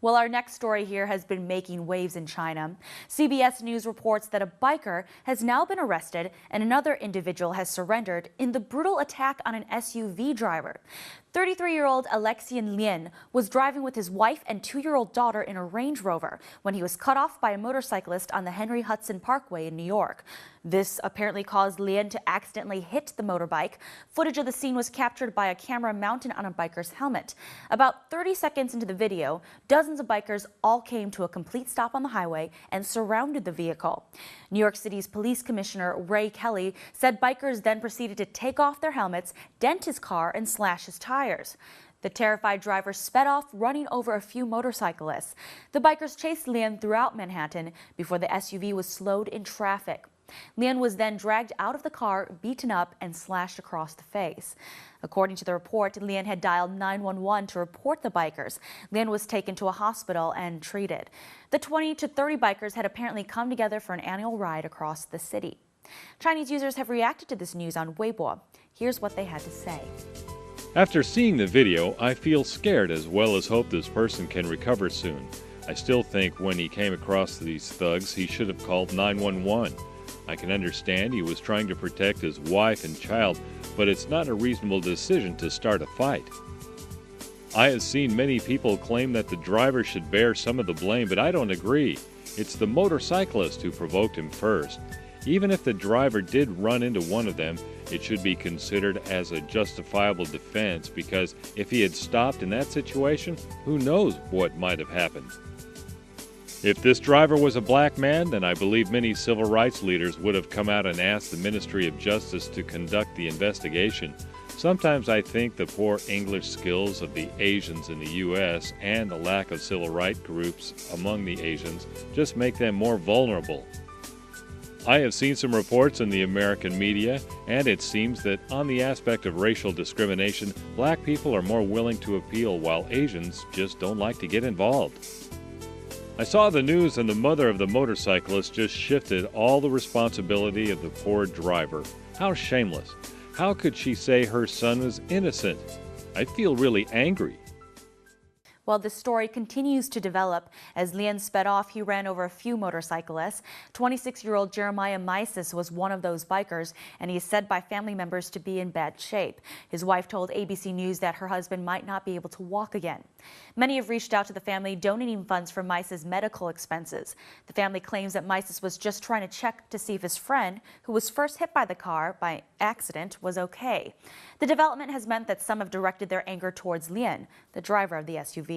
Well, our next story here has been making waves in China. CBS News reports that a biker has now been arrested and another individual has surrendered in the brutal attack on an SUV driver. 33-year-old Alexian Lien was driving with his wife and 2-year-old daughter in a Range Rover when he was cut off by a motorcyclist on the Henry Hudson Parkway in New York. This apparently caused Lien to accidentally hit the motorbike. Footage of the scene was captured by a camera mounted on a biker's helmet. About 30 seconds into the video, dozens of bikers all came to a complete stop on the highway and surrounded the vehicle. New York City's police commissioner Ray Kelly said bikers then proceeded to take off their helmets, dent his car, and slash his tires. The terrified driver sped off, running over a few motorcyclists. The bikers chased Lien throughout Manhattan before the SUV was slowed in traffic. Lien was then dragged out of the car, beaten up, and slashed across the face. According to the report, Lien had dialed 911 to report the bikers. Lien was taken to a hospital and treated. The 20 to 30 bikers had apparently come together for an annual ride across the city. Chinese users have reacted to this news on Weibo. Here's what they had to say. After seeing the video, I feel scared as well as hope this person can recover soon. I still think when he came across these thugs, he should have called 911. I can understand he was trying to protect his wife and child, but it's not a reasonable decision to start a fight. I have seen many people claim that the driver should bear some of the blame, but I don't agree. It's the motorcyclist who provoked him first. Even if the driver did run into one of them, it should be considered as a justifiable defense, because if he had stopped in that situation, who knows what might have happened. If this driver was a black man, then I believe many civil rights leaders would have come out and asked the Ministry of Justice to conduct the investigation. Sometimes I think the poor English skills of the Asians in the U.S. and the lack of civil rights groups among the Asians just make them more vulnerable. I have seen some reports in the American media, and it seems that on the aspect of racial discrimination, black people are more willing to appeal, while Asians just don't like to get involved. I saw the news, and the mother of the motorcyclist just shifted all the responsibility of the poor driver. How shameless. How could she say her son was innocent? I feel really angry. Well, this story continues to develop. As Lien sped off, he ran over a few motorcyclists. 26-year-old Jeremiah Mises was one of those bikers, and he is said by family members to be in bad shape. His wife told ABC News that her husband might not be able to walk again. Many have reached out to the family, donating funds for Mises' medical expenses. The family claims that Mises was just trying to check to see if his friend, who was first hit by the car by accident, was okay. The development has meant that some have directed their anger towards Lien, the driver of the SUV.